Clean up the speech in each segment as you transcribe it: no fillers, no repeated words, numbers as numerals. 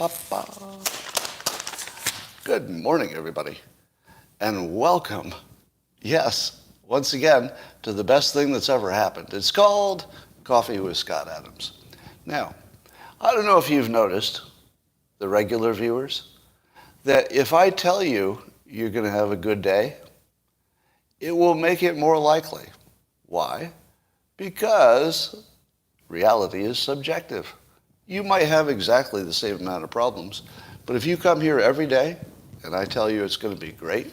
Pa-pa. Good morning, everybody, and welcome, yes, once again, to the best thing that's ever happened. It's called Coffee with Scott Adams. Now, I don't know if you've noticed, the regular viewers, that if I tell you you're going to have a good day, it will make it more likely. Why? Because reality is subjective. You might have exactly the same amount of problems, but if you come here every day and I tell you it's going to be great,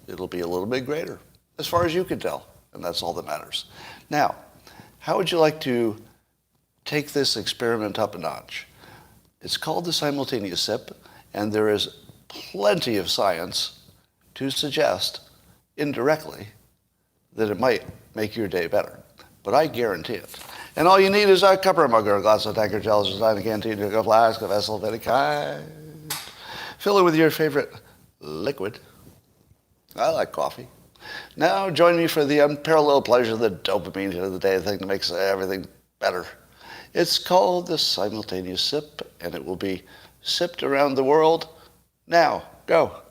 it'll be a little bit greater, as far as you can tell, and that's all that matters. Now, how would you like to take this experiment up a notch? It's called the simultaneous sip, and there is plenty of science to suggest, indirectly, that it might make your day better. But I guarantee it. And all you need is a cup or a mug or a glass of tanker, chalice, a canteen, a flask, a vessel of any kind. Fill it with your favorite liquid. I like coffee. Now join me for the unparalleled pleasure of the dopamine hit of the day, the thing that makes everything better. It's called the simultaneous sip, and it will be sipped around the world. Now, go.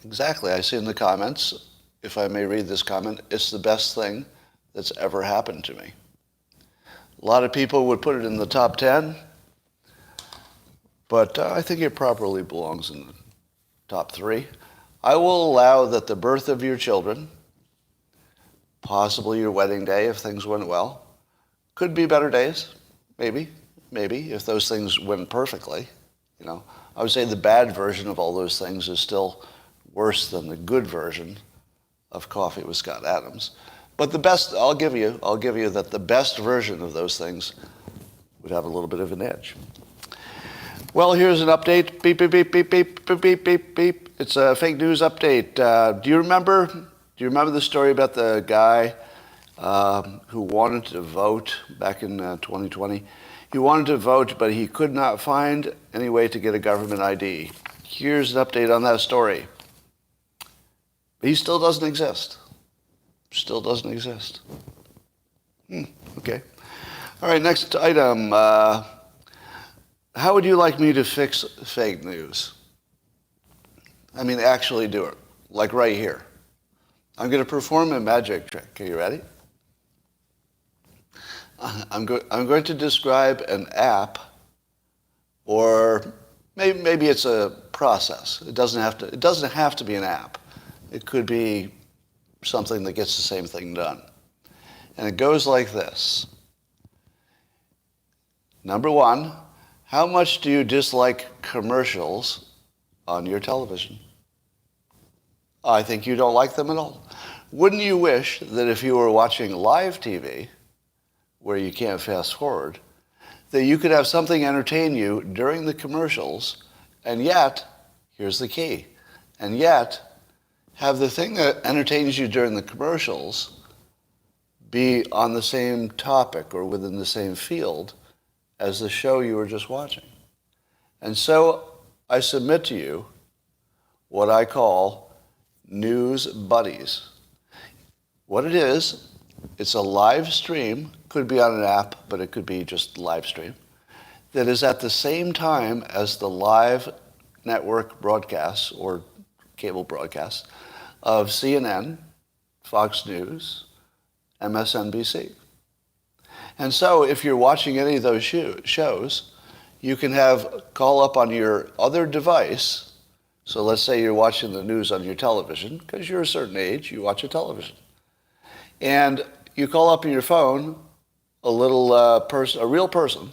Exactly. I see in the comments, if I may read this comment, it's the best thing that's ever happened to me. A lot of people would put it in the top 10, but I think it properly belongs in the top 3. I will allow that the birth of your children, possibly your wedding day if things went well, could be better days, maybe, if those things went perfectly. You know, I would say the bad version of all those things is still worse than the good version of Coffee with Scott Adams. But the best, I'll give you that the best version of those things would have a little bit of an edge. Well, here's an update. Beep, beep, beep, beep, beep, beep, beep, beep, beep. It's a fake news update. Do you remember the story about the guy who wanted to vote back in 2020? He wanted to vote, but he could not find any way to get a government ID. Here's an update on that story. He still doesn't exist. Still doesn't exist. Okay. All right, next item. How would you like me to fix fake news? I mean, actually do it. Like right here. I'm going to perform a magic trick. Are you ready? I'm going to describe an app, or maybe it's a process. It doesn't have to be an app. It could be something that gets the same thing done. And it goes like this. Number 1, how much do you dislike commercials on your television? I think you don't like them at all. Wouldn't you wish that if you were watching live TV, where you can't fast forward, that you could have something entertain you during the commercials, and yet, here's the key, and yet have the thing that entertains you during the commercials be on the same topic or within the same field as the show you were just watching. And so I submit to you what I call news buddies. What it is, it's a live stream, could be on an app, but it could be just live stream, that is at the same time as the live network broadcasts or cable broadcasts of CNN, Fox News, MSNBC. And so if you're watching any of those shows, you can call up on your other device. So let's say you're watching the news on your television, because you're a certain age, you watch a television. And you call up on your phone a real person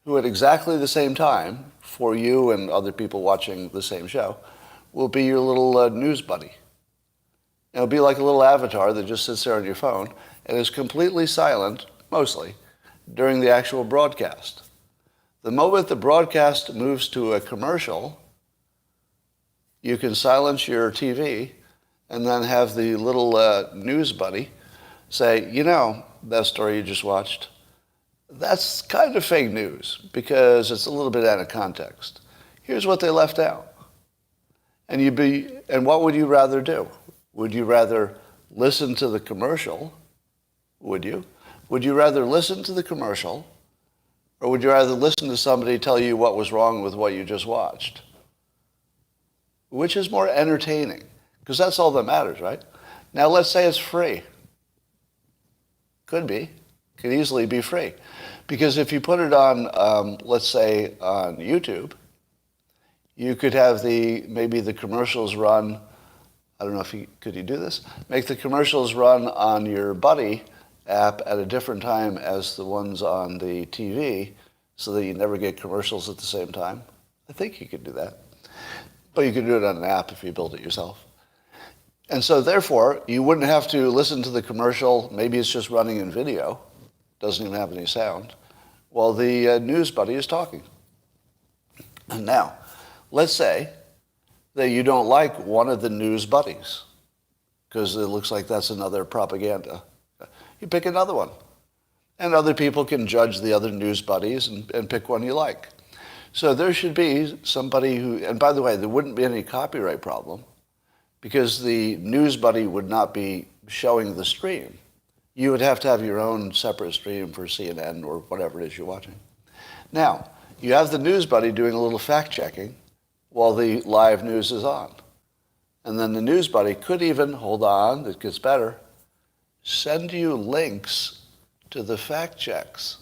who at exactly the same time, for you and other people watching the same show, will be your little news buddy. It'll be like a little avatar that just sits there on your phone and is completely silent, mostly, during the actual broadcast. The moment the broadcast moves to a commercial, you can silence your TV and then have the little news buddy say, you know, that story you just watched, that's kind of fake news because it's a little bit out of context. Here's what they left out. And what would you rather do? Would you rather listen to the commercial? Would you? Would you rather listen to the commercial, or would you rather listen to somebody tell you what was wrong with what you just watched? Which is more entertaining? Because that's all that matters, right? Now let's say it's free. Could be. Could easily be free. Because if you put it on, let's say, on YouTube, you could have maybe the commercials run, I don't know if could you do this? Make the commercials run on your Buddy app at a different time as the ones on the TV so that you never get commercials at the same time. I think you could do that. But you could do it on an app if you build it yourself. And so therefore, you wouldn't have to listen to the commercial. Maybe it's just running in video. Doesn't even have any sound. While the news buddy is talking. And now, let's say that you don't like one of the news buddies because it looks like that's another propaganda. You pick another one. And other people can judge the other news buddies and pick one you like. So there should be somebody who, and by the way, there wouldn't be any copyright problem because the news buddy would not be showing the stream. You would have to have your own separate stream for CNN or whatever it is you're watching. Now, you have the news buddy doing a little fact-checking while the live news is on. And then the news buddy could even, hold on, it gets better, send you links to the fact checks.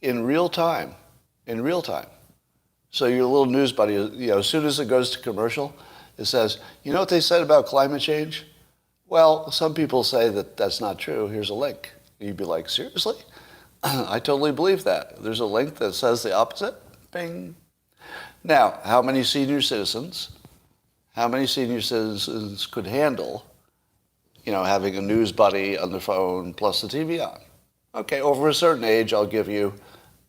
In real time. In real time. So your little news buddy, as soon as it goes to commercial, it says, you know what they said about climate change? Well, some people say that that's not true. Here's a link. You'd be like, seriously? I totally believe that. There's a link that says the opposite. Bing. Now, how many senior citizens could handle, having a news buddy on the phone plus the TV on? Okay, over a certain age, I'll give you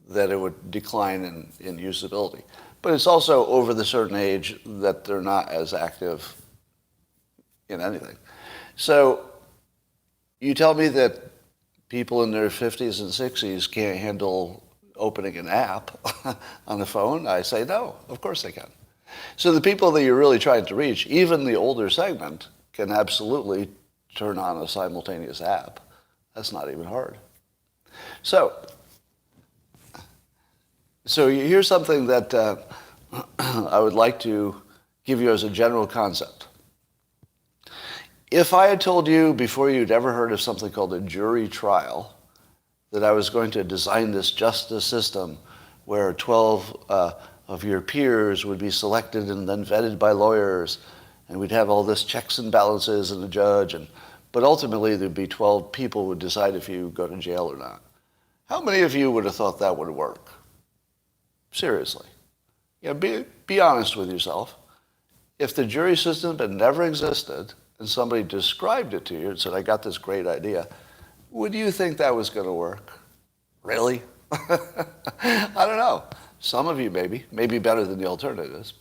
that it would decline in usability. But it's also over the certain age that they're not as active in anything. So you tell me that people in their 50s and 60s can't handle opening an app on the phone? I say no, of course they can. So the people that you're really trying to reach, even the older segment, can absolutely turn on a simultaneous app. That's not even hard. So here's something that I would like to give you as a general concept. If I had told you before you'd ever heard of something called a jury trial, that I was going to design this justice system where 12 of your peers would be selected and then vetted by lawyers, and we'd have all this checks and balances and a judge, but ultimately there'd be 12 people who would decide if you go to jail or not. How many of you would have thought that would work? Seriously. Be honest with yourself. If the jury system had never existed and somebody described it to you and said, I got this great idea, would you think that was going to work? Really? I don't know. Some of you maybe better than the alternatives.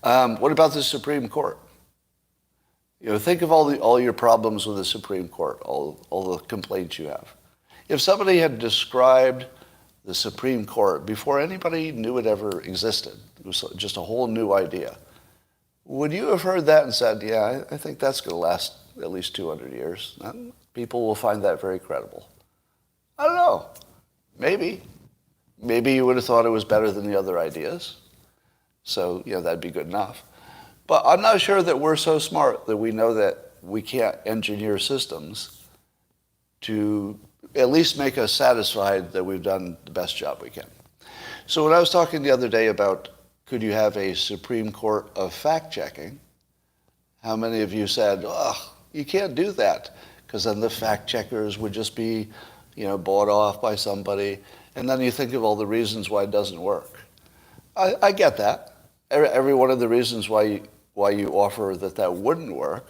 What about the Supreme Court? Think of all your problems with the Supreme Court, all the complaints you have. If somebody had described the Supreme Court before anybody knew it ever existed, it was just a whole new idea, would you have heard that and said, yeah, I think that's going to last at least 200 years? People will find that very credible. I don't know. Maybe. Maybe you would have thought it was better than the other ideas. So, that'd be good enough. But I'm not sure that we're so smart that we know that we can't engineer systems to at least make us satisfied that we've done the best job we can. So when I was talking the other day about could you have a Supreme Court of fact-checking, how many of you said, you can't do that, because then the fact-checkers would just be, bought off by somebody, and then you think of all the reasons why it doesn't work. I get that. Every one of the reasons why you offer that wouldn't work,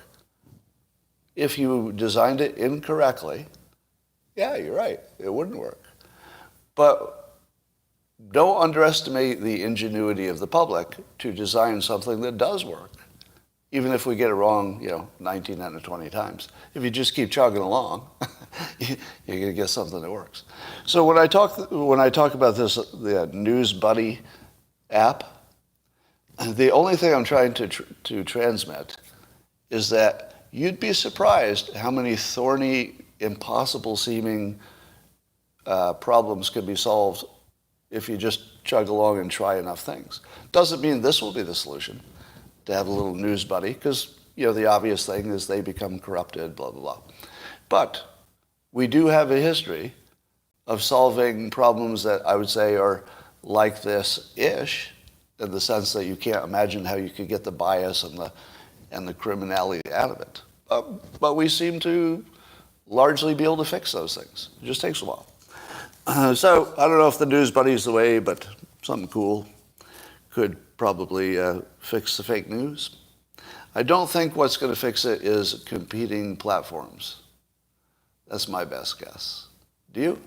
if you designed it incorrectly, yeah, you're right, it wouldn't work. But don't underestimate the ingenuity of the public to design something that does work, even if we get it wrong, 19 out of 20 times. If you just keep chugging along, you're going to get something that works. So when I talk about this, the News Buddy app, the only thing I'm trying to transmit is that you'd be surprised how many thorny impossible seeming problems can be solved if you just chug along and try enough things. Doesn't mean this will be the solution, to have a little news buddy, because the obvious thing is they become corrupted, blah, blah, blah. But we do have a history of solving problems that I would say are like this-ish, in the sense that you can't imagine how you could get the bias and the criminality out of it. But we seem to largely be able to fix those things. It just takes a while. So I don't know if the news buddy is the way, but something cool could probably fix the fake news. I don't think what's going to fix it is competing platforms. That's my best guess. Do you?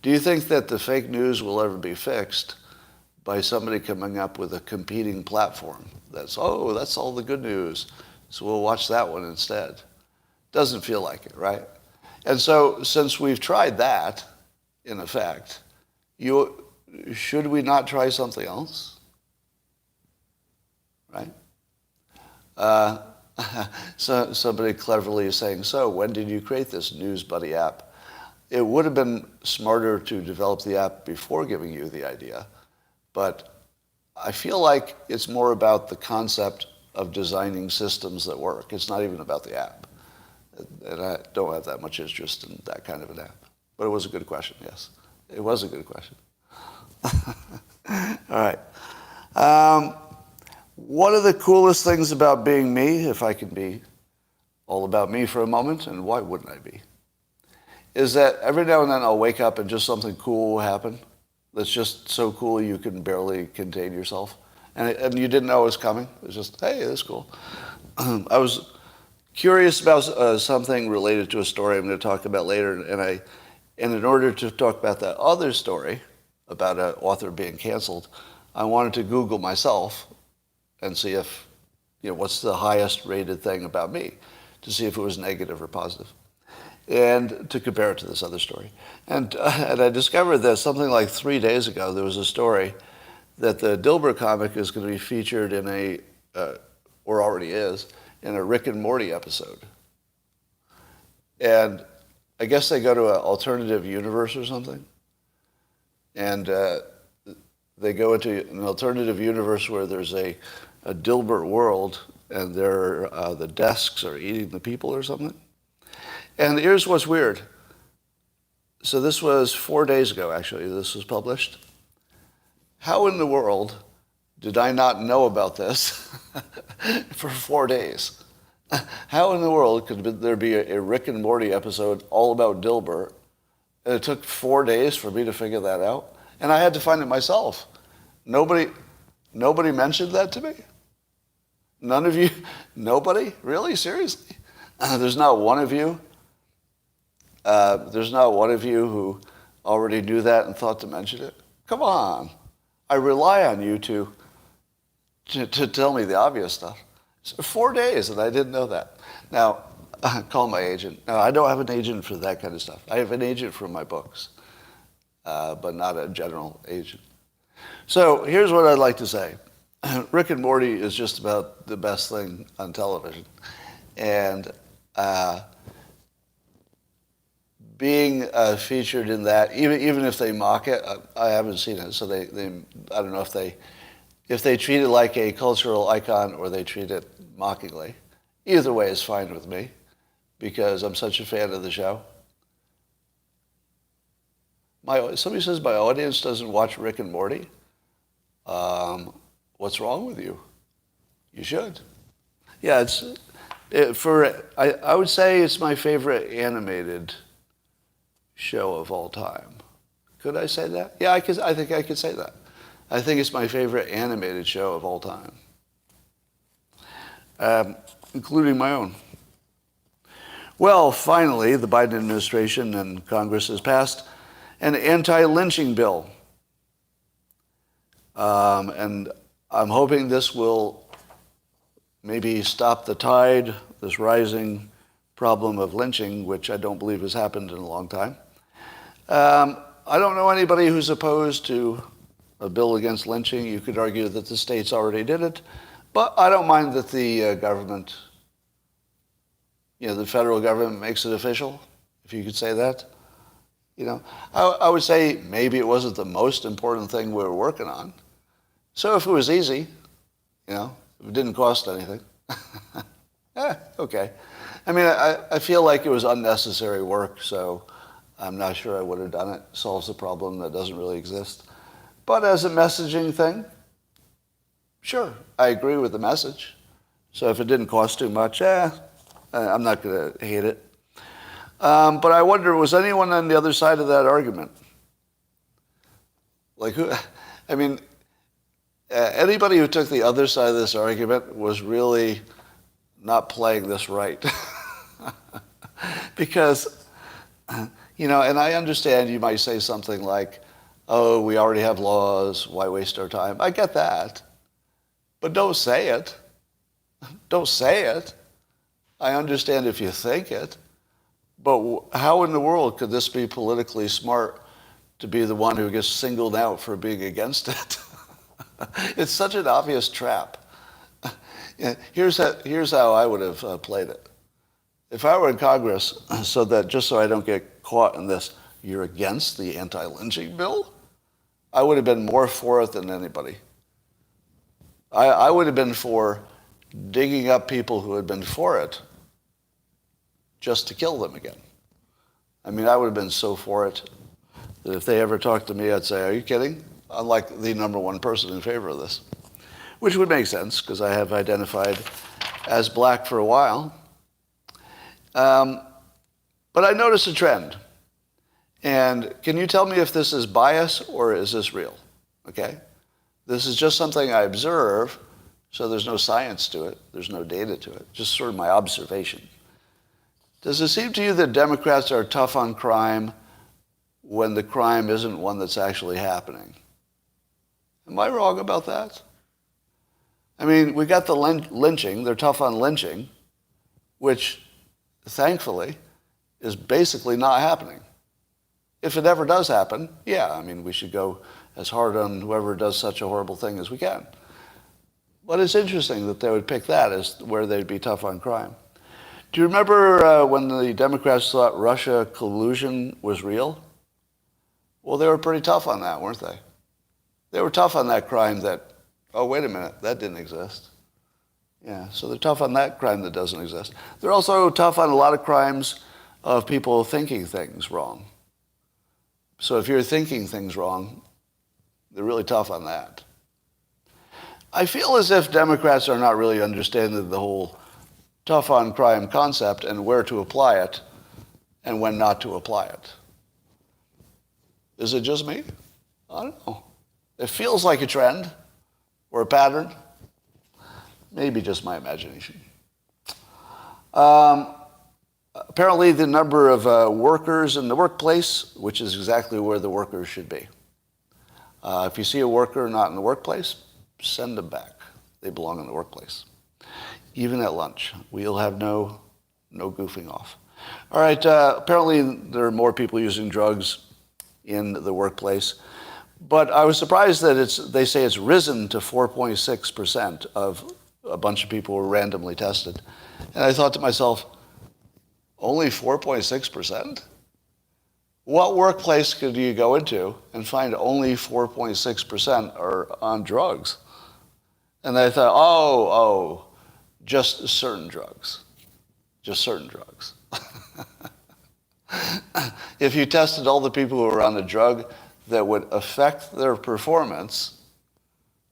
Do you think that the fake news will ever be fixed by somebody coming up with a competing platform? That's all the good news, so we'll watch that one instead. Doesn't feel like it, right? And so since we've tried that, in effect, should we not try something else? Right? So somebody cleverly is saying, so when did you create this News Buddy app? It would have been smarter to develop the app before giving you the idea, but I feel like it's more about the concept of designing systems that work. It's not even about the app. And I don't have that much interest in that kind of an app. But it was a good question, yes. It was a good question. All right. One of the coolest things about being me, if I can be all about me for a moment, and why wouldn't I be, is that every now and then I'll wake up and just something cool will happen that's just so cool you can barely contain yourself. And you didn't know it was coming. It was just, hey, that's cool. I was curious about something related to a story I'm going to talk about later, and in order to talk about that other story about an author being canceled, I wanted to Google myself and see if, what's the highest rated thing about me, to see if it was negative or positive, and to compare it to this other story. And I discovered that something like 3 days ago, there was a story that the Dilbert comic is going to be featured in or already is, in a Rick and Morty episode. And I guess they go to an alternative universe or something. And they go into an alternative universe where there's a Dilbert world, and the desks are eating the people or something. And here's what's weird. So this was 4 days ago, actually, this was published. How in the world did I not know about this for 4 days? How in the world could there be a Rick and Morty episode all about Dilbert, and it took 4 days for me to figure that out? And I had to find it myself. Nobody mentioned that to me? None of you? Nobody? Really? Seriously? There's not one of you? There's not one of you who already knew that and thought to mention it? Come on. I rely on you to tell me the obvious stuff. So 4 days, and I didn't know that. Now, call my agent. No, I don't have an agent for that kind of stuff. I have an agent for my books, but not a general agent. So here's what I'd like to say. Rick and Morty is just about the best thing on television. And being featured in that, even if they mock it, I haven't seen it, so they I don't know if they treat it like a cultural icon or they treat it mockingly. Either way is fine with me, because I'm such a fan of the show. Somebody says my audience doesn't watch Rick and Morty. What's wrong with you? You should. Yeah, I would say it's my favorite animated show of all time. Could I say that? Yeah, I think I could say that. I think it's my favorite animated show of all time, including my own. Well, finally, the Biden administration and Congress has passed an anti-lynching bill. And I'm hoping this will maybe stop the tide, this rising problem of lynching, which I don't believe has happened in a long time. I don't know anybody who's opposed to a bill against lynching. You could argue that the states already did it, but I don't mind that the government, the federal government makes it official, if you could say that. You know, I would say maybe it wasn't the most important thing we were working on. So if it was easy, you know, if it didn't cost anything, okay. I mean, I feel like it was unnecessary work, so I'm not sure I would have done it. Solves a problem that doesn't really exist. But as a messaging thing, sure, I agree with the message. So if it didn't cost too much, I'm not going to hate it. But I wonder, was anyone on the other side of that argument? Like who? I mean, anybody who took the other side of this argument was really not playing this right. Because, you know, and I understand you might say something like, oh, we already have laws, why waste our time? I get that. But don't say it. Don't say it. I understand if you think it. But how in the world could this be politically smart to be the one who gets singled out for being against it? It's such an obvious trap. Here's how I would have played it. If I were in Congress, just so I don't get caught in this, you're against the anti-lynching bill? I would have been more for it than anybody. I would have been for digging up people who had been for it just to kill them again. I mean, I would have been so for it that if they ever talked to me, I'd say, are you kidding? I'm like the number one person in favor of this. Which would make sense, because I have identified as black for a while. But I noticed a trend. And can you tell me if this is bias or is this real? Okay? This is just something I observe, so there's no science to it. There's no data to it. Just sort of my observation. Does it seem to you that Democrats are tough on crime when the crime isn't one that's actually happening? Am I wrong about that? I mean, we got the lynching. They're tough on lynching, which, thankfully, is basically not happening. If it ever does happen, yeah, I mean, we should go as hard on whoever does such a horrible thing as we can. But it's interesting that they would pick that as where they'd be tough on crime. Do you remember when the Democrats thought Russia collusion was real? Well, they were pretty tough on that, weren't they? They were tough on that crime that, oh, wait a minute, that didn't exist. Yeah, so they're tough on that crime that doesn't exist. They're also tough on a lot of crimes of people thinking things wrong. So if you're thinking things wrong, they're really tough on that. I feel as if Democrats are not really understanding the whole tough on crime concept and where to apply it and when not to apply it. Is it just me? I don't know. It feels like a trend or a pattern. Maybe just my imagination. Apparently the number of workers in the workplace, which is exactly where the workers should be. If you see a worker not in the workplace, send them back. They belong in the workplace. Even at lunch, we'll have no goofing off. All right, apparently there are more people using drugs in the workplace. But I was surprised that they say it's risen to 4.6% of a bunch of people who were randomly tested. And I thought to myself, only 4.6%? What workplace could you go into and find only 4.6% are on drugs? And I thought, just certain drugs. Just certain drugs. If you tested all the people who were on the drug that would affect their performance,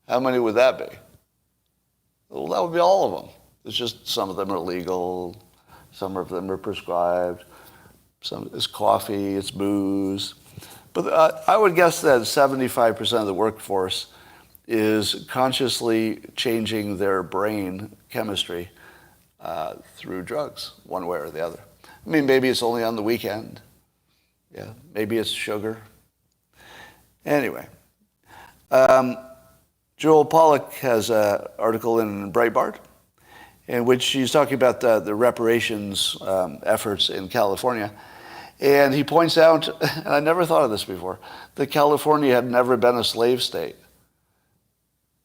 how many would that be? Well, that would be all of them. It's just some of them are legal, some of them are prescribed, some it's coffee, it's booze. But I would guess that 75% of the workforce is consciously changing their brain chemistry through drugs, one way or the other. I mean, maybe it's only on the weekend. Yeah, maybe it's sugar. Anyway, Joel Pollack has an article in Breitbart in which she's talking about the reparations efforts in California. And he points out, and I never thought of this before, that California had never been a slave state.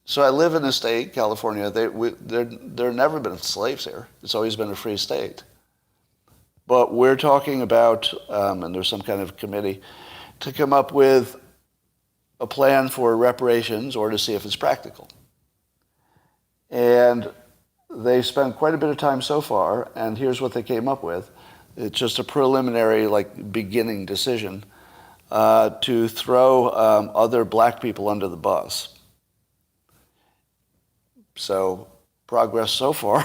So I live in a state, California, there never been slaves here. It's always been a free state. But we're talking about, and there's some kind of committee, to come up with a plan for reparations or to see if it's practical. And they spent quite a bit of time so far, and here's what they came up with. It's just a preliminary, beginning decision to throw other black people under the bus. So, progress so far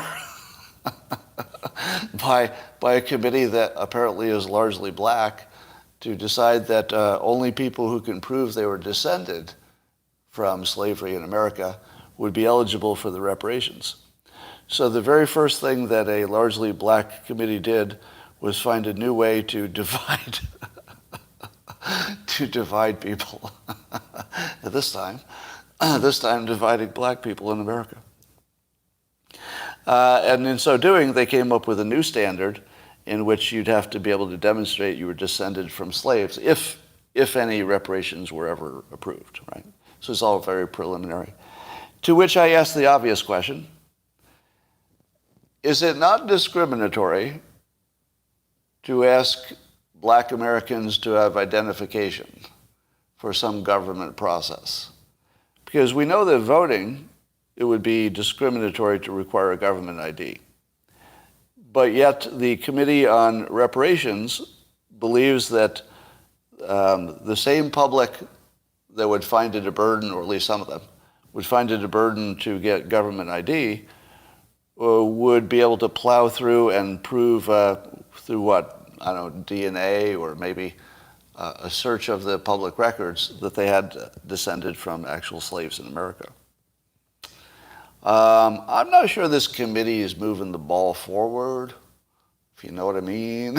by a committee that apparently is largely black to decide that only people who can prove they were descended from slavery in America would be eligible for the reparations. So the very first thing that a largely black committee did was find a new way to divide people. This time dividing black people in America. And in so doing, they came up with a new standard in which you'd have to be able to demonstrate you were descended from slaves if any reparations were ever approved, right? So it's all very preliminary. To which I ask the obvious question, is it not discriminatory to ask black Americans to have identification for some government process? Because we know that voting, it would be discriminatory to require a government ID. But yet the Committee on Reparations believes that the same public that would find it a burden, or at least some of them, would find it a burden to get government ID, would be able to plow through and prove through what, I don't know, DNA or maybe a search of the public records that they had descended from actual slaves in America. I'm not sure this committee is moving the ball forward, if you know what I mean.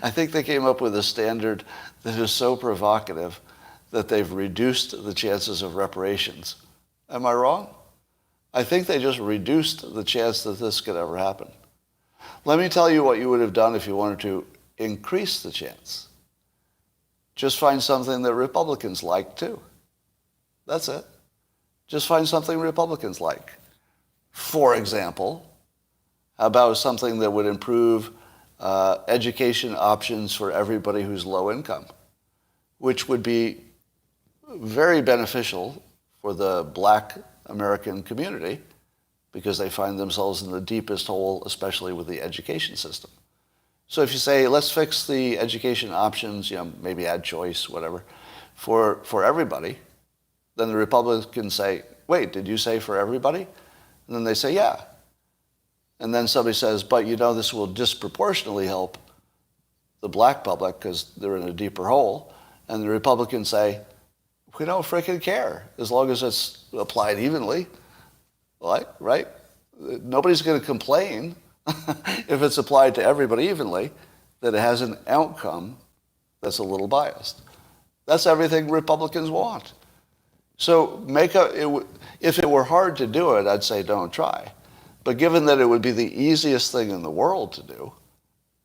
I think they came up with a standard that is so provocative that they've reduced the chances of reparations. Am I wrong? I think they just reduced the chance that this could ever happen. Let me tell you what you would have done if you wanted to increase the chance. Just find something that Republicans like too. That's it. Just find something Republicans like. For example, how about something that would improve education options for everybody who's low income, which would be very beneficial for the black American community because they find themselves in the deepest hole, especially with the education system. So if you say, let's fix the education options, maybe add choice, whatever, for everybody, then the Republicans say, wait, did you say for everybody? And then they say, yeah. And then somebody says, but this will disproportionately help the black public because they're in a deeper hole. And the Republicans say, we don't frickin' care as long as it's applied evenly, right? Nobody's going to complain if it's applied to everybody evenly that it has an outcome that's a little biased. That's everything Republicans want. So if it were hard to do it, I'd say don't try. But given that it would be the easiest thing in the world to do,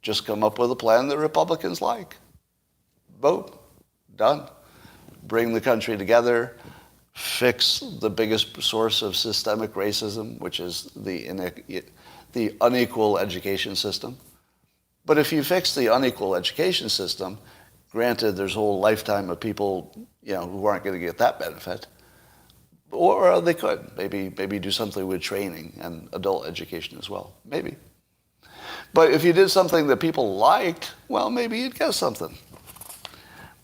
just come up with a plan that Republicans like. Vote. Done. Bring the country together. Fix the biggest source of systemic racism, which is the unequal education system. But if you fix the unequal education system, granted, there's a whole lifetime of people, who aren't going to get that benefit. Or they could. Maybe do something with training and adult education as well. Maybe. But if you did something that people liked, well, maybe you'd get something.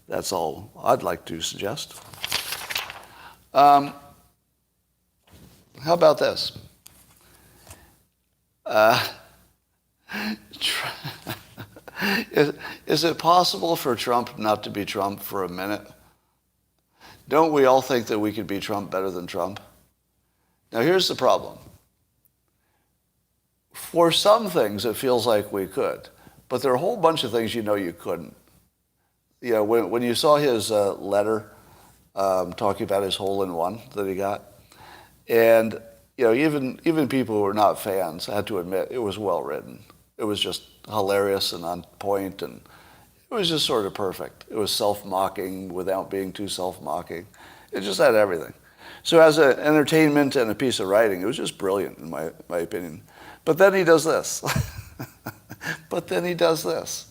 That's all I'd like to suggest. How about this? Is it possible for Trump not to be Trump for a minute? Don't we all think that we could be Trump better than Trump? Now here's the problem. For some things it feels like we could, but there are a whole bunch of things you couldn't. When you saw his letter talking about his hole-in-one that he got, and even people who are not fans had to admit it was well written. It was just hilarious and on point, and it was just sort of perfect. It was self-mocking without being too self-mocking. It just had everything. So as an entertainment and a piece of writing, it was just brilliant in my opinion. But then he does this. But then he does this.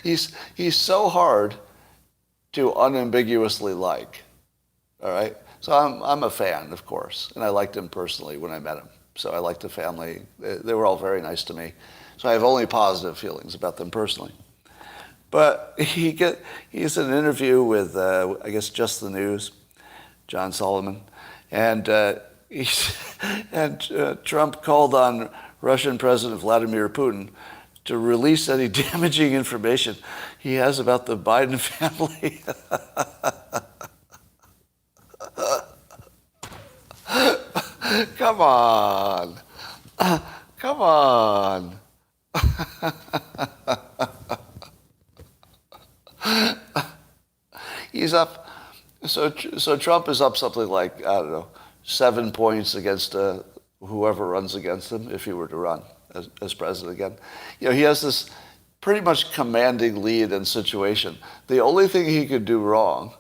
He's so hard to unambiguously like. All right? So I'm a fan, of course, and I liked him personally when I met him. So I liked the family. They were all very nice to me. So I have only positive feelings about them personally. But he's in an interview with, I guess, Just the News, John Solomon, and Trump called on Russian President Vladimir Putin to release any damaging information he has about the Biden family. Come on. Come on. He's up. So Trump is up something like, I don't know, 7 points against whoever runs against him if he were to run as president again. You know, he has this pretty much commanding lead and situation. The only thing he could do wrong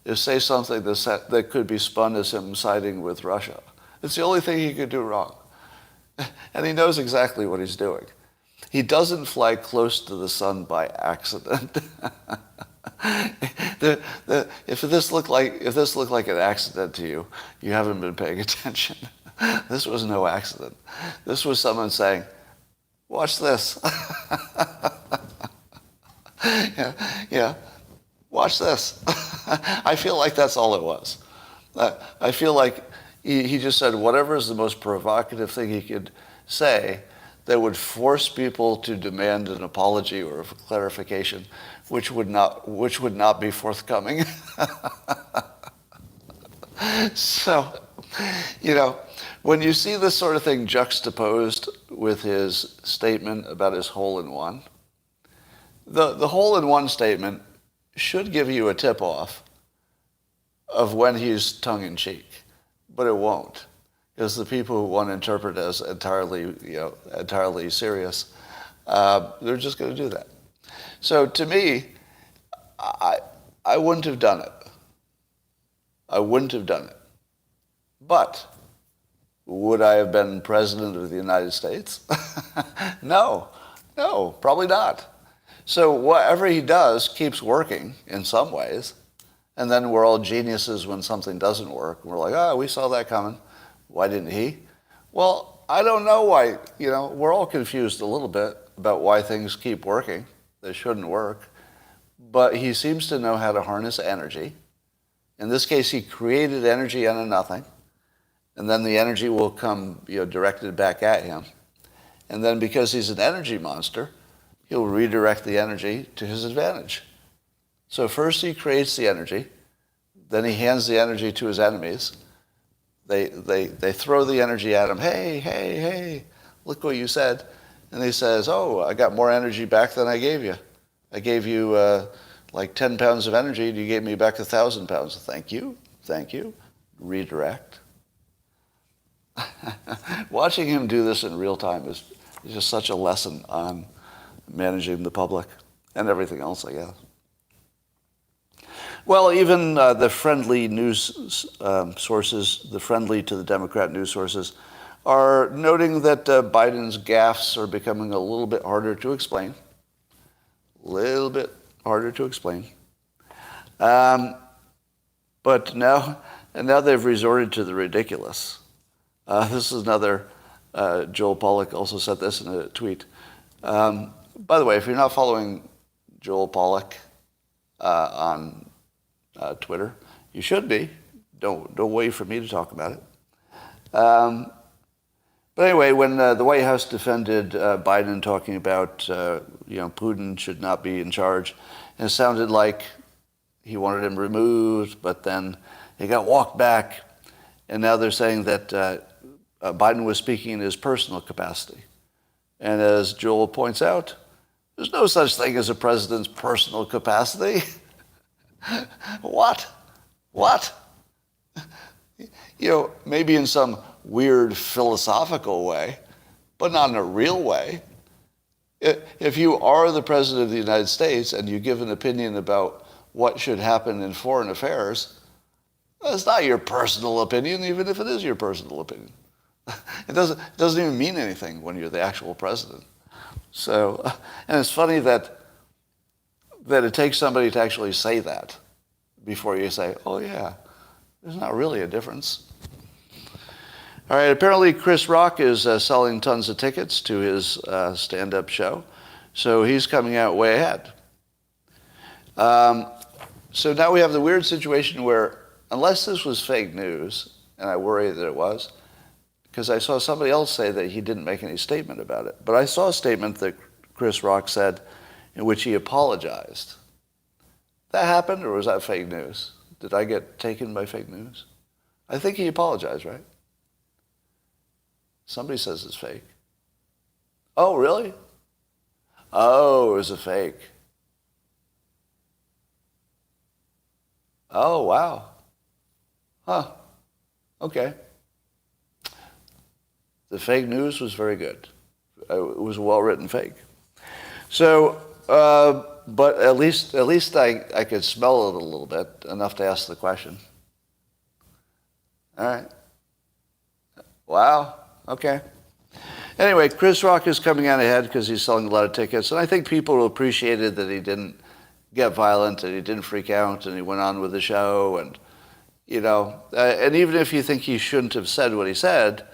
is say something that could be spun as him siding with Russia. It's the only thing he could do wrong. And he knows exactly what he's doing. He doesn't fly close to the sun by accident. If this looked like an accident to you, you haven't been paying attention. This was no accident. This was someone saying, "Watch this." yeah. Watch this. I feel like that's all it was. I feel like he just said whatever is the most provocative thing he could say that would force people to demand an apology or a clarification, which would not be forthcoming. So, you know, when you see this sort of thing juxtaposed with his statement about his hole-in-one, the hole-in-one statement should give you a tip-off of when he's tongue-in-cheek, but it won't, because the people who want to interpret it as entirely serious, they're just going to do that. So to me, I wouldn't have done it. I wouldn't have done it. But would I have been president of the United States? No, probably not. So whatever he does keeps working in some ways, and then we're all geniuses when something doesn't work. We're like, oh, we saw that coming. Why didn't he? Well, I don't know why. You know, we're all confused a little bit about why things keep working. They shouldn't work. But he seems to know how to harness energy. In this case, he created energy out of nothing, and then the energy will come, directed back at him. And then because he's an energy monster, he'll redirect the energy to his advantage. So first he creates the energy, then he hands the energy to his enemies. They throw the energy at him. Hey, look what you said. And he says, oh, I got more energy back than I gave you. I gave you like 10 pounds of energy, and you gave me back 1,000 pounds. Thank you. Redirect. Watching him do this in real time is just such a lesson on managing the public and everything else, I guess. Well, even the friendly news sources, the friendly to the Democrat news sources, are noting that Biden's gaffes are becoming a little bit harder to explain. But now they've resorted to the ridiculous. This is another, Joel Pollak also said this in a tweet. By the way, if you're not following Joel Pollak on Twitter, you should be. Don't wait for me to talk about it. But anyway, when the White House defended Biden talking about Putin should not be in charge, and it sounded like he wanted him removed, but then he got walked back, and now they're saying that Biden was speaking in his personal capacity. And as Joel points out, there's no such thing as a president's personal capacity. What? Maybe in some weird philosophical way, but not in a real way. If you are the president of the United States and you give an opinion about what should happen in foreign affairs, that's not your personal opinion, even if it is your personal opinion. It doesn't even mean anything when you're the actual president. So, and it's funny that it takes somebody to actually say that before you say, oh yeah, there's not really a difference. All right, apparently Chris Rock is selling tons of tickets to his stand-up show, so he's coming out way ahead. So now we have the weird situation where, unless this was fake news, and I worry that it was, because I saw somebody else say that he didn't make any statement about it, but I saw a statement that Chris Rock said in which he apologized. That happened, or was that fake news? Did I get taken by fake news? I think he apologized, right? Somebody says it's fake. Oh, really? Oh, it was a fake. Oh, wow. Huh. Okay. The fake news was very good. It was a well-written fake. So, but at least I could smell it a little bit, enough to ask the question. All right. Wow. Okay. Anyway, Chris Rock is coming out ahead because he's selling a lot of tickets, and I think people appreciated that he didn't get violent and he didn't freak out and he went on with the show, and and even if you think he shouldn't have said what he said,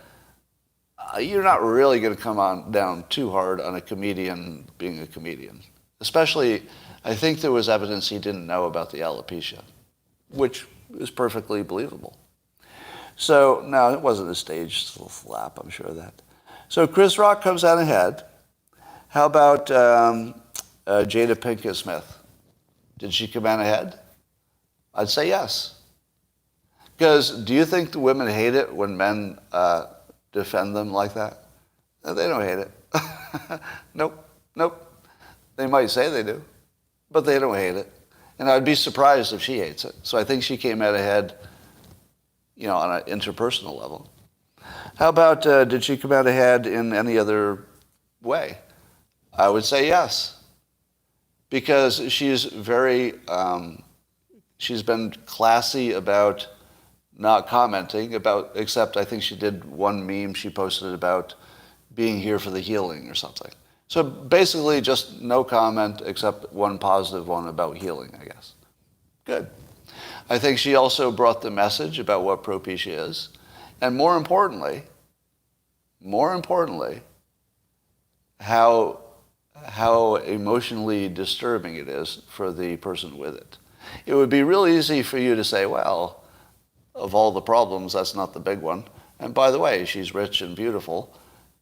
you're not really going to come on down too hard on a comedian being a comedian. Especially, I think there was evidence he didn't know about the alopecia, which is perfectly believable. So, no, it wasn't a staged slap, I'm sure of that. So Chris Rock comes out ahead. How about Jada Pinkett Smith? Did she come out ahead? I'd say yes. Because do you think the women hate it when men defend them like that? No, they don't hate it. Nope. They might say they do, but they don't hate it. And I'd be surprised if she hates it. So I think she came out ahead, on an interpersonal level. How about, did she come out ahead in any other way? I would say yes. Because she's she's been classy about not commenting except I think she did one meme she posted about being here for the healing or something. So basically just no comment except one positive one about healing, I guess. Good. I think she also brought the message about what propecia is. And more importantly, how emotionally disturbing it is for the person with it. It would be real easy for you to say, well, of all the problems, that's not the big one. And by the way, she's rich and beautiful.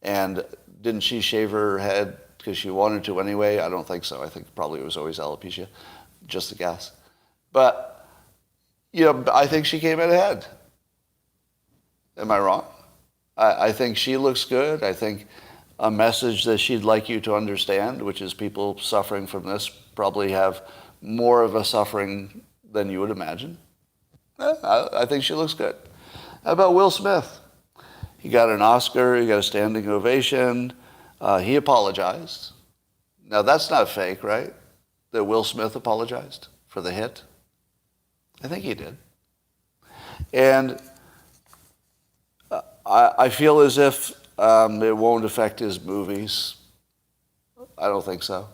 And didn't she shave her head because she wanted to anyway? I don't think so. I think probably it was always alopecia. Just a guess. But, I think she came out ahead. Am I wrong? I think she looks good. I think a message that she'd like you to understand, which is people suffering from this probably have more of a suffering than you would imagine. I think she looks good. How about Will Smith? He got an Oscar. He got a standing ovation. He apologized. Now, that's not fake, right? That Will Smith apologized for the hit? I think he did. And I feel as if it won't affect his movies. I don't think so.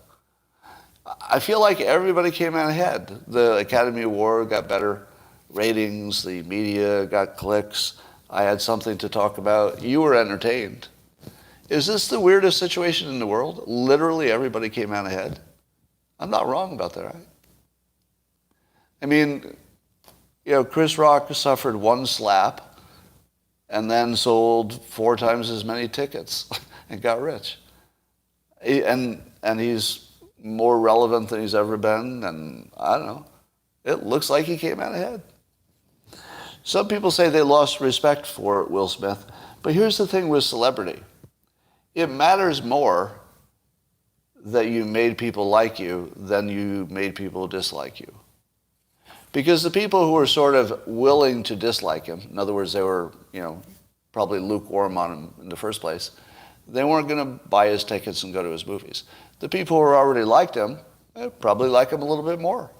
I feel like everybody came out ahead. The Academy Award got better ratings. The media got clicks. I had something to talk about. You were entertained. Is this the weirdest situation in the world? Literally everybody came out ahead. I'm not wrong about that, right? I mean, Chris Rock suffered one slap and then sold 4 times as many tickets and got rich. And he's more relevant than he's ever been, and I don't know. It looks like he came out ahead. Some people say they lost respect for Will Smith, but here's the thing with celebrity. It matters more that you made people like you than you made people dislike you. Because the people who were sort of willing to dislike him, in other words, they were, probably lukewarm on him in the first place, they weren't going to buy his tickets and go to his movies. The people who already liked him probably like him a little bit more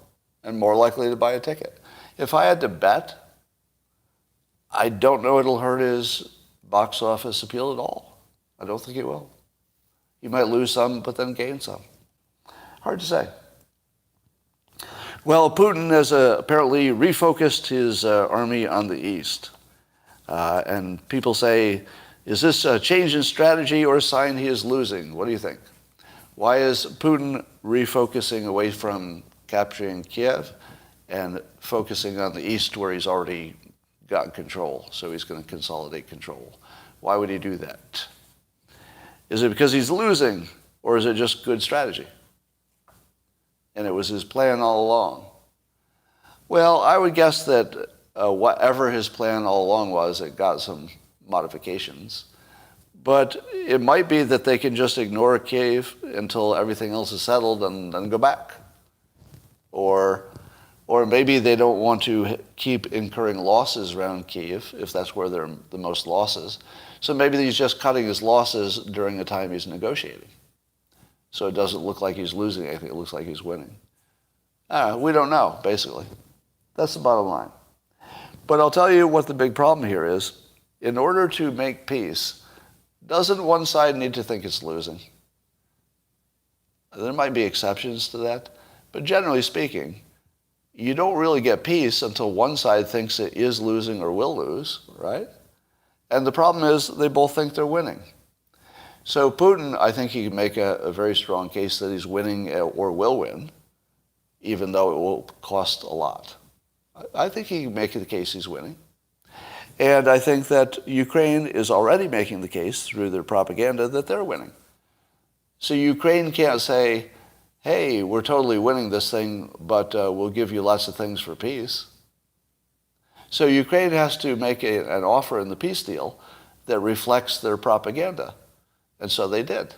and more likely to buy a ticket. If I had to bet, I don't know it'll hurt his box office appeal at all. I don't think it will. He might lose some, but then gain some. Hard to say. Well, Putin has apparently refocused his army on the east. And people say, is this a change in strategy or a sign he is losing? What do you think? Why is Putin refocusing away from capturing Kiev and focusing on the east where he's already got control? So he's going to consolidate control. Why would he do that? Is it because he's losing, or is it just good strategy? And it was his plan all along. Well, I would guess that whatever his plan all along was, it got some modifications. But it might be that they can just ignore Kiev until everything else is settled and then go back. Or maybe they don't want to keep incurring losses around Kiev, if that's where there are the most losses. So maybe he's just cutting his losses during the time he's negotiating. So it doesn't look like he's losing anything. It looks like he's winning. We don't know, basically. That's the bottom line. But I'll tell you what the big problem here is. In order to make peace, doesn't one side need to think it's losing? There might be exceptions to that. But generally speaking, you don't really get peace until one side thinks it is losing or will lose, right? And the problem is they both think they're winning. So Putin, I think he can make a very strong case that he's winning or will win, even though it will cost a lot. I think he can make the case he's winning. And I think that Ukraine is already making the case through their propaganda that they're winning. So Ukraine can't say, hey, we're totally winning this thing, but we'll give you lots of things for peace. So Ukraine has to make an offer in the peace deal that reflects their propaganda. And so they did.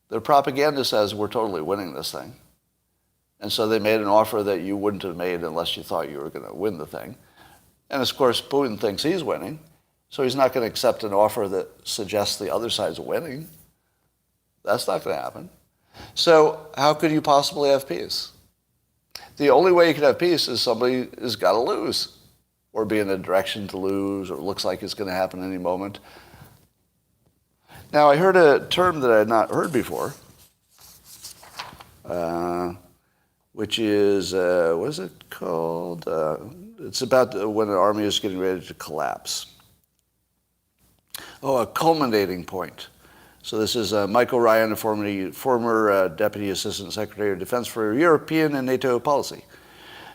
Their propaganda says we're totally winning this thing. And so they made an offer that you wouldn't have made unless you thought you were going to win the thing. And of course, Putin thinks he's winning, so he's not going to accept an offer that suggests the other side's winning. That's not going to happen. So how could you possibly have peace? The only way you can have peace is somebody has got to lose, or be in a direction to lose, or it looks like it's going to happen any moment. Now, I heard a term that I had not heard before, which is, what is it called? It's about when an army is getting ready to collapse. Oh, a culminating point. So this is Michael Ryan, a former Deputy Assistant Secretary of Defense for European and NATO policy.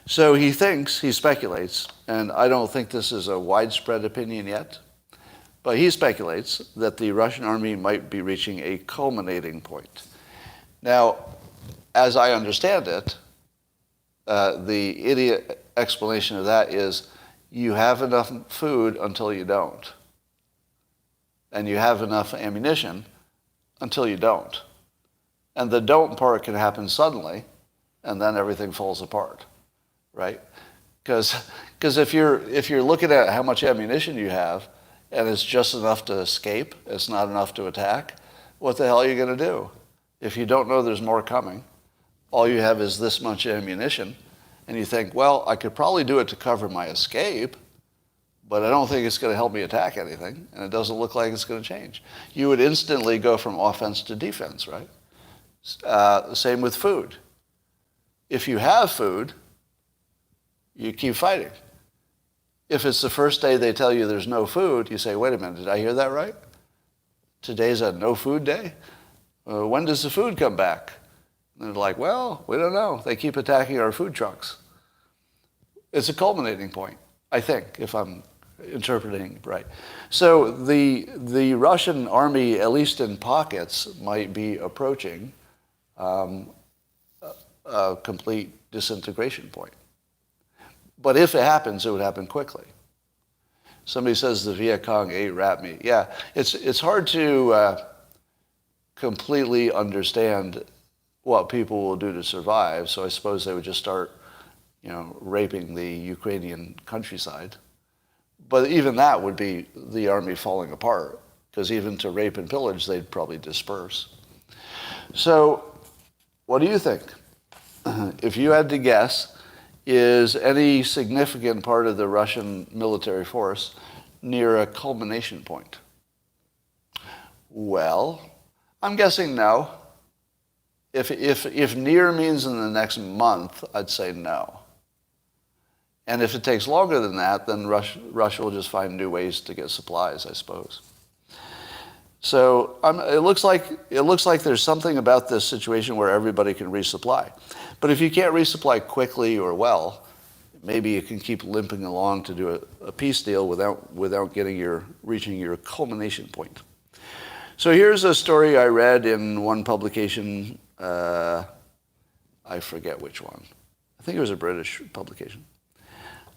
So he speculates, and I don't think this is a widespread opinion yet, but he speculates that the Russian army might be reaching a culminating point. Now, as I understand it, the idiot explanation of that is you have enough food until you don't. And you have enough ammunition until you don't. And the don't part can happen suddenly, and then everything falls apart, right? Because if you're looking at how much ammunition you have, and it's just enough to escape, it's not enough to attack, what the hell are you going to do? If you don't know there's more coming, all you have is this much ammunition, and you think, well, I could probably do it to cover my escape, but I don't think it's going to help me attack anything, and it doesn't look like it's going to change. You would instantly go from offense to defense, right? Same with food. If you have food, you keep fighting. If it's the first day they tell you there's no food, you say, wait a minute, did I hear that right? Today's a no food day? When does the food come back? And they're like, well, we don't know. They keep attacking our food trucks. It's a culminating point, I think, if I'm interpreting right. So the Russian army, at least in pockets, might be approaching a complete disintegration point. But if it happens, it would happen quickly. Somebody says the Viet Cong ate rat meat. Yeah, it's hard to completely understand what people will do to survive, so I suppose they would just start, raping the Ukrainian countryside. But even that would be the army falling apart, because even to rape and pillage, they'd probably disperse. So, what do you think? If you had to guess, is any significant part of the Russian military force near a culmination point? Well, I'm guessing no. If near means in the next month, I'd say no. And if it takes longer than that, then Russia will just find new ways to get supplies, I suppose. So it looks like there's something about this situation where everybody can resupply. But if you can't resupply quickly or well, maybe you can keep limping along to do a peace deal without reaching your culmination point. So here's a story I read in one publication. I forget which one. I think it was a British publication.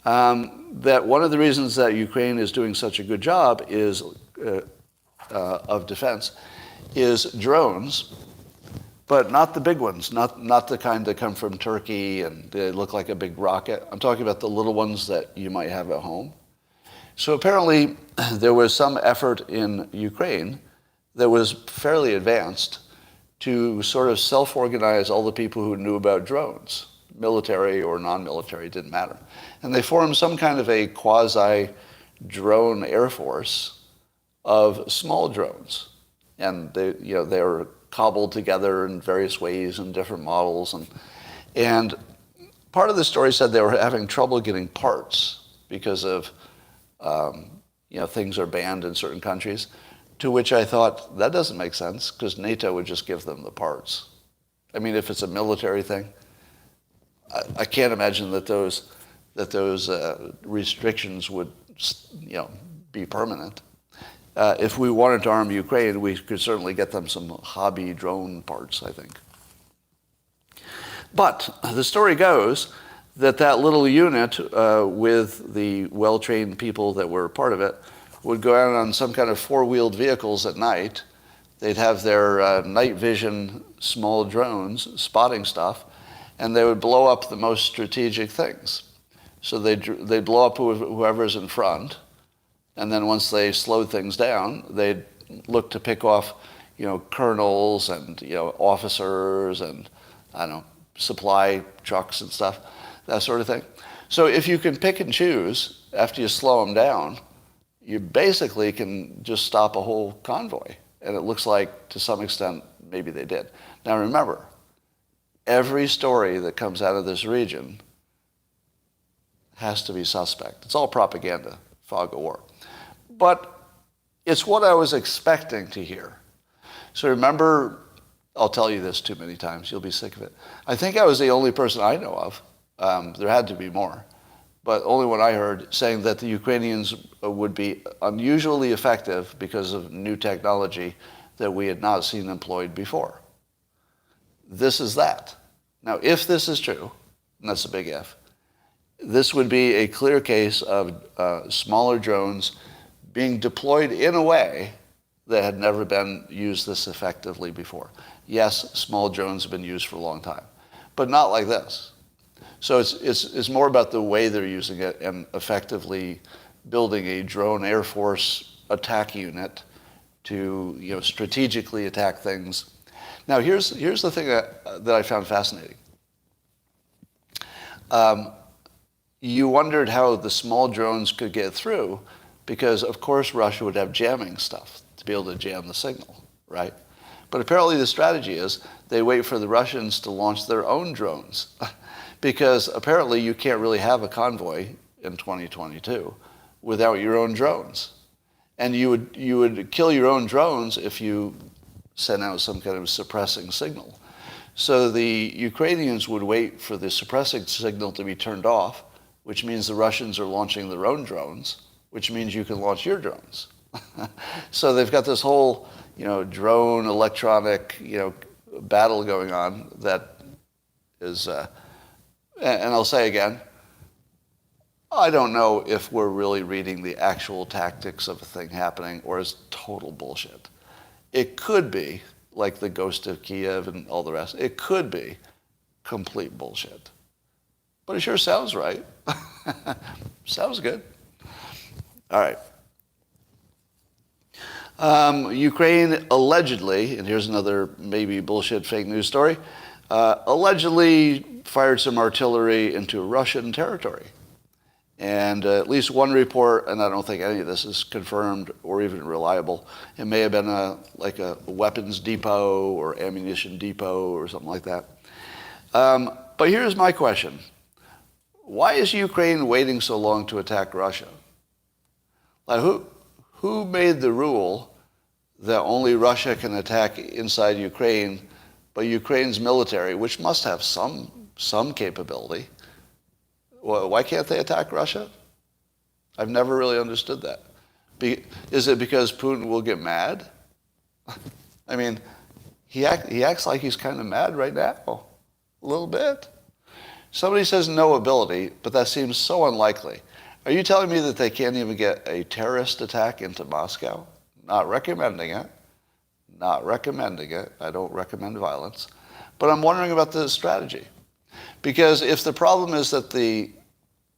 That one of the reasons that Ukraine is doing such a good job is of defense is drones, but not the big ones, not the kind that come from Turkey and they look like a big rocket. I'm talking about the little ones that you might have at home. So apparently there was some effort in Ukraine that was fairly advanced to sort of self-organize all the people who knew about drones, military or non-military, it didn't matter. And they formed some kind of a quasi-drone air force of small drones. And they were cobbled together in various ways and different models. And part of the story said they were having trouble getting parts because of, things are banned in certain countries. To which I thought, that doesn't make sense, because NATO would just give them the parts. I mean, if it's a military thing, I can't imagine that those restrictions would, be permanent. If we wanted to arm Ukraine, we could certainly get them some hobby drone parts, I think. But the story goes that little unit with the well-trained people that were part of it would go out on some kind of four-wheeled vehicles at night. They'd have their night vision small drones spotting stuff, and they would blow up the most strategic things. So they'd blow up whoever's in front, and then once they slowed things down, they'd look to pick off, colonels and, officers and, supply trucks and stuff, that sort of thing. So if you can pick and choose after you slow them down, you basically can just stop a whole convoy. And it looks like, to some extent, maybe they did. Now remember, every story that comes out of this region has to be suspect. It's all propaganda, fog of war. But it's what I was expecting to hear. So remember, I'll tell you this too many times, you'll be sick of it. I think I was the only person I know of, there had to be more, but only one I heard, saying that the Ukrainians would be unusually effective because of new technology that we had not seen employed before. This is that. Now, if this is true, and that's a big if, this would be a clear case of smaller drones being deployed in a way that had never been used this effectively before. Yes, small drones have been used for a long time, but not like this. So it's more about the way they're using it and effectively building a drone Air Force attack unit to strategically attack things. Now here's the thing that I found fascinating. You wondered how the small drones could get through, because of course Russia would have jamming stuff to be able to jam the signal, right? But apparently the strategy is they wait for the Russians to launch their own drones. Because apparently you can't really have a convoy in 2022 without your own drones. And you would kill your own drones if you sent out some kind of suppressing signal. So the Ukrainians would wait for the suppressing signal to be turned off, which means the Russians are launching their own drones, which means you can launch your drones. So they've got this whole, drone electronic, battle going on that is... And I'll say again, I don't know if we're really reading the actual tactics of a thing happening or is total bullshit. It could be, like the ghost of Kiev and all the rest, it could be complete bullshit. But it sure sounds right. Sounds good. All right. Ukraine allegedly, and here's another maybe bullshit fake news story, allegedly fired some artillery into Russian territory. And at least one report, and I don't think any of this is confirmed or even reliable, it may have been like a weapons depot or ammunition depot or something like that. But here's my question. Why is Ukraine waiting so long to attack Russia? Like who made the rule that only Russia can attack inside Ukraine, but Ukraine's military, which must have some capability, why can't they attack Russia? I've never really understood that. Is it because Putin will get mad? I mean, he acts like he's kind of mad right now, a little bit. Somebody says no ability, but that seems so unlikely. Are you telling me that they can't even get a terrorist attack into Moscow? Not recommending it. Not recommending it. I don't recommend violence. But I'm wondering about the strategy. Because if the problem is that the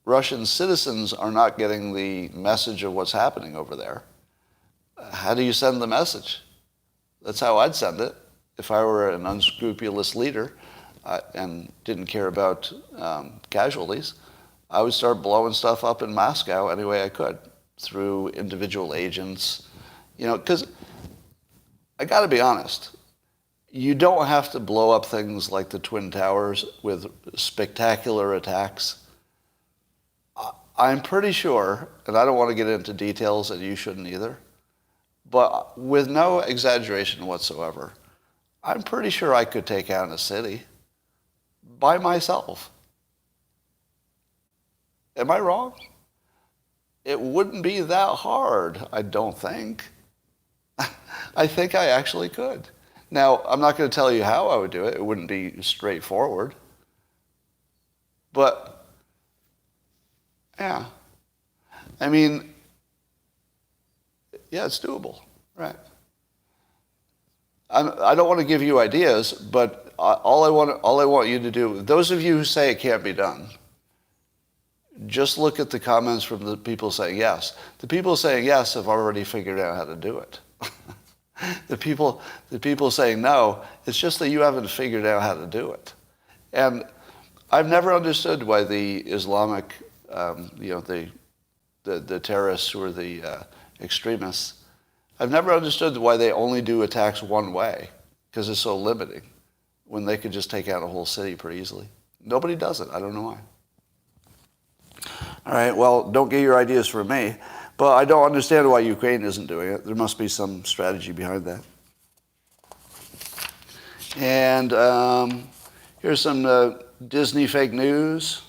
Russian citizens are not getting the message of what's happening over there, how do you send the message? That's how I'd send it if I were an unscrupulous leader and didn't care about casualties. I would start blowing stuff up in Moscow any way I could through individual agents. You know, because I got to be honest, you don't have to blow up things like the Twin Towers with spectacular attacks. I'm pretty sure, and I don't want to get into details, and you shouldn't either, but with no exaggeration whatsoever, I'm pretty sure I could take out a city by myself. Am I wrong? It wouldn't be that hard, I don't think. I think I actually could. Now, I'm not going to tell you how I would do it. It wouldn't be straightforward. But, yeah. I mean, yeah, it's doable, right? I don't want to give you ideas, but all I want you to do, those of you who say it can't be done, just look at the comments from the people saying yes. The people saying yes have already figured out how to do it. The people saying no, it's just that you haven't figured out how to do it. And I've never understood why the Islamic, the terrorists who are the extremists, I've never understood why they only do attacks one way, because it's so limiting, when they could just take out a whole city pretty easily. Nobody does it. I don't know why. All right, well, don't get your ideas from me. But I don't understand why Ukraine isn't doing it. There must be some strategy behind that. And here's some Disney fake news.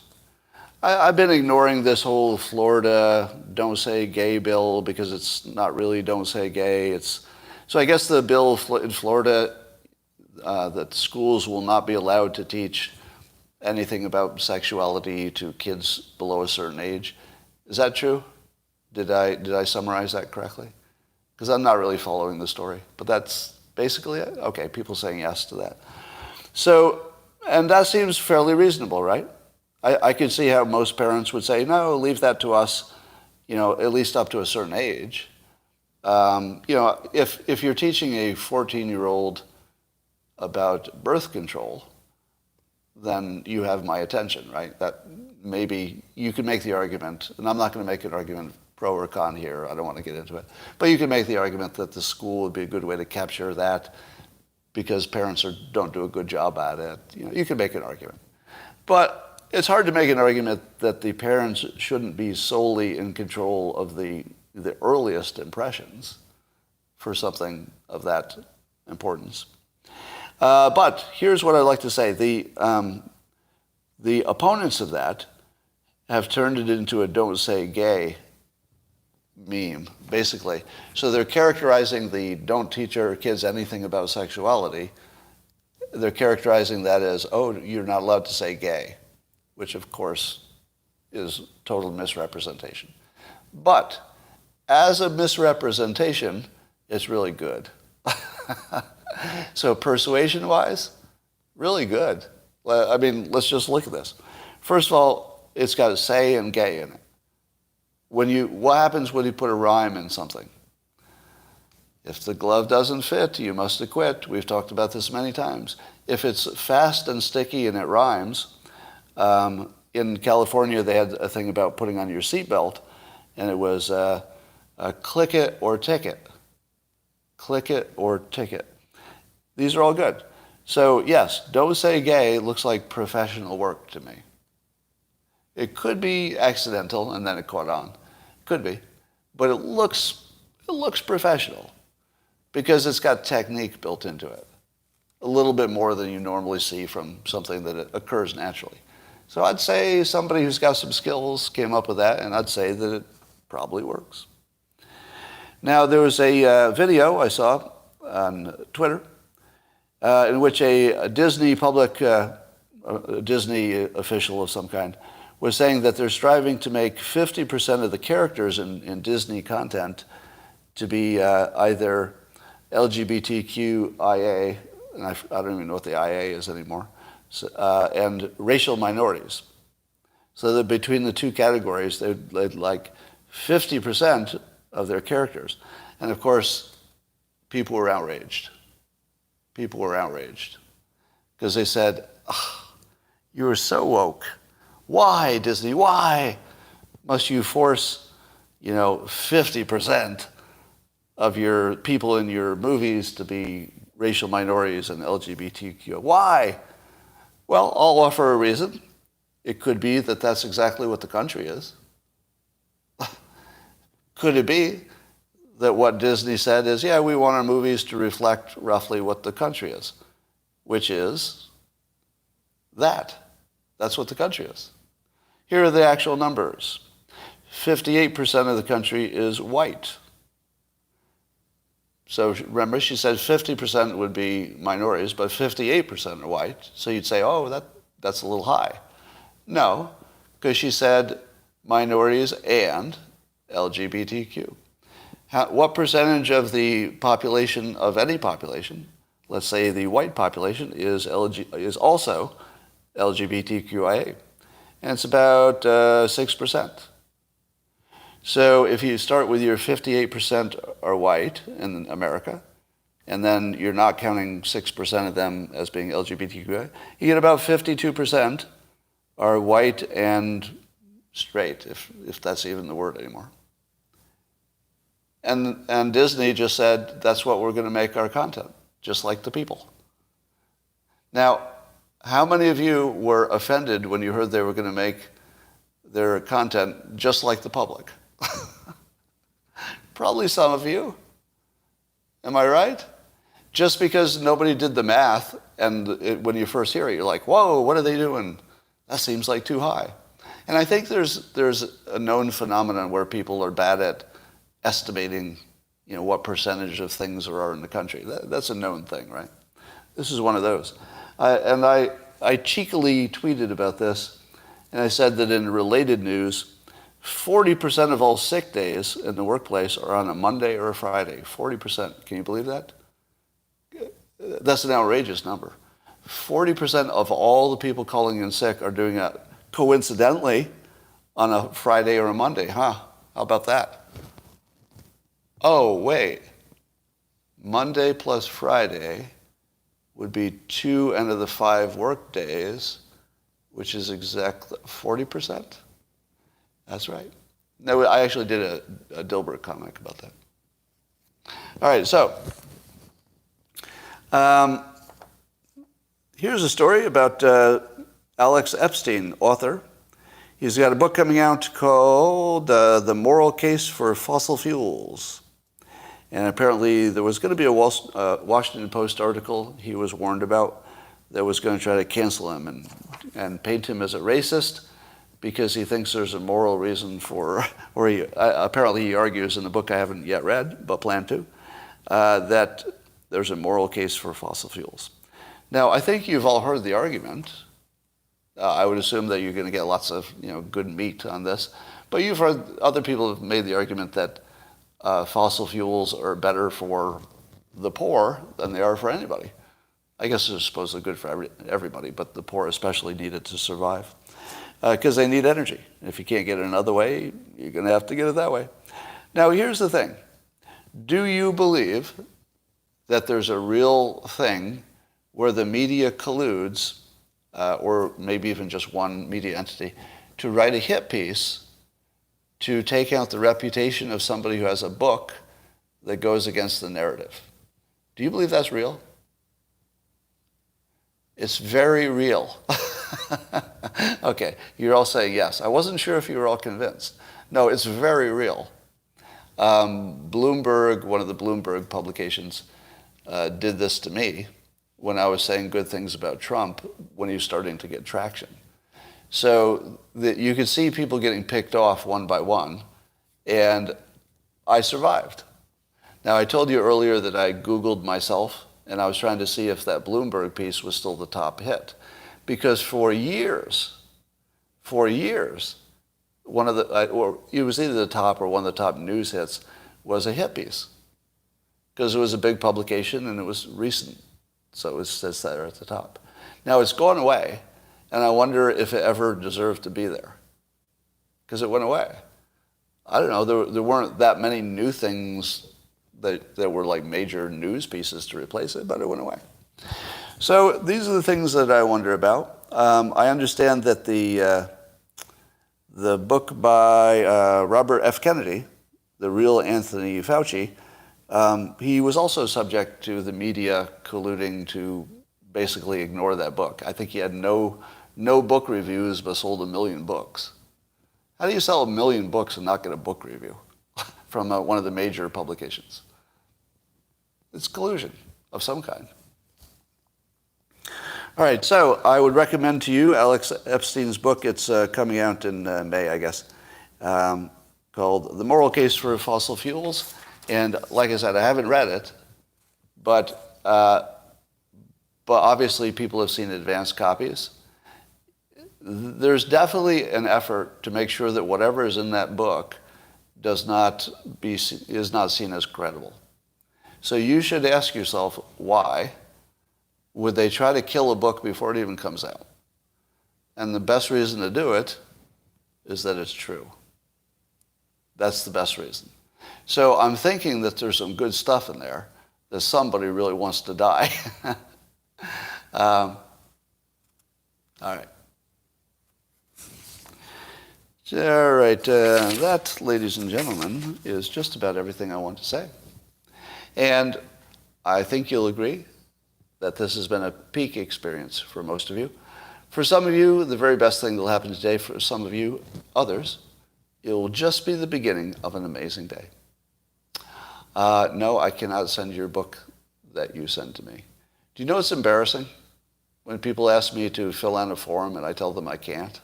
I've been ignoring this whole Florida don't say gay bill because it's not really don't say gay. So I guess the bill in Florida that schools will not be allowed to teach anything about sexuality to kids below a certain age. Is that true? Did I summarize that correctly? Because I'm not really following the story. But that's basically it? Okay, people saying yes to that. So, and that seems fairly reasonable, right? I could see how most parents would say, no, leave that to us, at least up to a certain age. If you're teaching a 14-year-old about birth control, then you have my attention, right? That maybe you can make the argument, and I'm not going to make an argument pro or con here. I don't want to get into it. But you can make the argument that the school would be a good way to capture that because parents don't do a good job at it. You can make an argument. But it's hard to make an argument that the parents shouldn't be solely in control of the earliest impressions for something of that importance. But here's what I'd like to say. The opponents of that have turned it into a don't say gay meme, basically. So they're characterizing the don't teach our kids anything about sexuality. They're characterizing that as, oh, you're not allowed to say gay, which of course is total misrepresentation. But as a misrepresentation, it's really good. So persuasion-wise, really good. I mean, let's just look at this. First of all, it's got say and gay in it. What happens when you put a rhyme in something? If the glove doesn't fit, you must acquit. We've talked about this many times. If it's fast and sticky and it rhymes, in California, they had a thing about putting on your seatbelt, and it was click it or ticket. Click it or ticket. These are all good. So yes, don't say gay looks like professional work to me. It could be accidental and then it caught on. Could be. But it looks professional because it's got technique built into it. A little bit more than you normally see from something that occurs naturally. So I'd say somebody who's got some skills came up with that, and I'd say that it probably works. Now, there was a video I saw on Twitter in which a Disney Disney official of some kind was saying that they're striving to make 50% of the characters in Disney content to be either LGBTQIA, and I don't even know what the IA is anymore, and racial minorities. So that between the two categories, they'd like 50% of their characters. And of course, people were outraged. People were outraged. Because they said, oh, you are so woke. Why, Disney, why must you force, 50% of your people in your movies to be racial minorities and LGBTQ? Why? Well, I'll offer a reason. It could be that that's exactly what the country is. Could it be that what Disney said is, yeah, we want our movies to reflect roughly what the country is, which is that. That's what the country is. Here are the actual numbers. 58% of the country is white. So remember, she said 50% would be minorities, but 58% are white. So you'd say, oh, that's a little high. No, because she said minorities and LGBTQ. What percentage of the population, of any population, let's say the white population, is also LGBTQIA? And it's about 6%. So if you start with your 58% are white in America, and then you're not counting 6% of them as being LGBTQIA, you get about 52% are white and straight, if that's even the word anymore. And Disney just said, that's what we're going to make our content, just like the people. Now, how many of you were offended when you heard they were going to make their content just like the public? Probably some of you. Am I right? Just because nobody did the math, and when you first hear it, you're like, whoa, what are they doing? That seems like too high. And I think there's a known phenomenon where people are bad at estimating, what percentage of things there are in the country. That's a known thing, right? This is one of those. I cheekily tweeted about this, and I said that in related news, 40% of all sick days in the workplace are on a Monday or a Friday. 40%. Can you believe that? That's an outrageous number. 40% of all the people calling in sick are doing it coincidentally on a Friday or a Monday. Huh? How about that? Oh, wait. Monday plus Friday would be 2 out of the 5 work days, which is exactly 40%. That's right. No, I actually did a Dilbert comic about that. All right, so here's a story about Alex Epstein, author. He's got a book coming out called The Moral Case for Fossil Fuels. And apparently there was going to be a Washington Post article he was warned about that was going to try to cancel him and paint him as a racist because he thinks there's a moral reason for, or apparently he argues in the book I haven't yet read, but plan to, that there's a moral case for fossil fuels. Now, I think you've all heard the argument. I would assume that you're going to get lots of good meat on this. But you've heard other people have made the argument that fossil fuels are better for the poor than they are for anybody. I guess they're supposedly good for everybody, but the poor especially need it to survive because they need energy. If you can't get it another way, you're going to have to get it that way. Now, here's the thing. Do you believe that there's a real thing where the media colludes or maybe even just one media entity, to write a hit piece to take out the reputation of somebody who has a book that goes against the narrative. Do you believe that's real? It's very real. Okay, you're all saying yes. I wasn't sure if you were all convinced. No, it's very real. Bloomberg, one of the Bloomberg publications, did this to me when I was saying good things about Trump when he was starting to get traction. So that you could see people getting picked off one by one, and I survived. Now, I told you earlier that I Googled myself, and I was trying to see if that Bloomberg piece was still the top hit. Because for years, one of the, or it was either the top or one of the top news hits was a hit piece. Because it was a big publication and it was recent. So it says there at the top. Now it's gone away, and I wonder if it ever deserved to be there. Because it went away. I don't know, there weren't that many new things that were like major news pieces to replace it, but it went away. So these are the things that I wonder about. I understand that the book by Robert F. Kennedy, The Real Anthony Fauci, he was also subject to the media colluding to basically ignore that book. I think he had no book reviews, but sold 1 million books. How do you sell 1 million books and not get a book review from one of the major publications? It's collusion of some kind. All right, so I would recommend to you Alex Epstein's book. It's coming out in May, I guess, called The Moral Case for Fossil Fuels. And like I said, I haven't read it, but obviously people have seen advanced copies. There's definitely an effort to make sure that whatever is in that book is not seen as credible. So you should ask yourself, why would they try to kill a book before it even comes out? And the best reason to do it is that it's true. That's the best reason. So I'm thinking that there's some good stuff in there, that somebody really wants to die. All right. All right, that, ladies and gentlemen, is just about everything I want to say. And I think you'll agree that this has been a peak experience for most of you. For some of you, the very best thing that will happen today. For some of you, others, it will just be the beginning of an amazing day. No, I cannot send your book that you send to me. Do you know it's embarrassing when people ask me to fill out a form and I tell them I can't?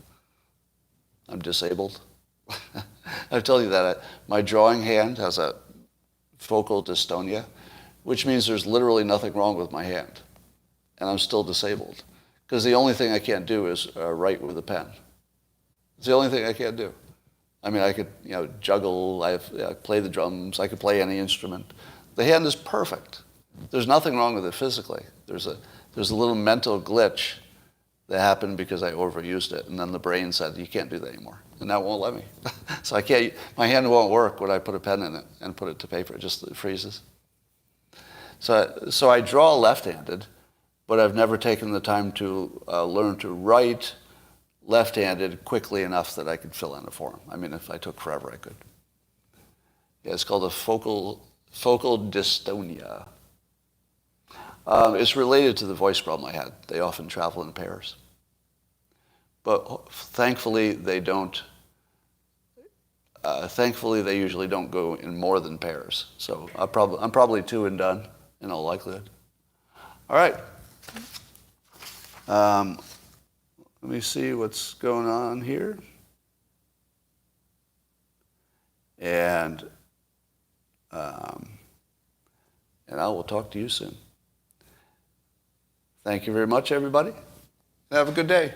I'm disabled. I've told you that my drawing hand has a focal dystonia, which means there's literally nothing wrong with my hand. And I'm still disabled. Because the only thing I can't do is write with a pen. It's the only thing I can't do. I mean, I could, juggle, I play the drums, I could play any instrument. The hand is perfect. There's nothing wrong with it physically. There's a little mental glitch that happened because I overused it, and then the brain said, you can't do that anymore. And that won't let me. So I can't, my hand won't work when I put a pen in it and put it to paper. It just freezes. So I draw left-handed, but I've never taken the time to learn to write left-handed quickly enough that I could fill in a form. I mean, if I took forever, I could. Yeah, it's called a focal dystonia. It's related to the voice problem I had. They often travel in pairs. But thankfully, they don't. Thankfully, they usually don't go in more than pairs. So I'm probably two and done in all likelihood. All right. Let me see what's going on here. And I will talk to you soon. Thank you very much, everybody. Have a good day.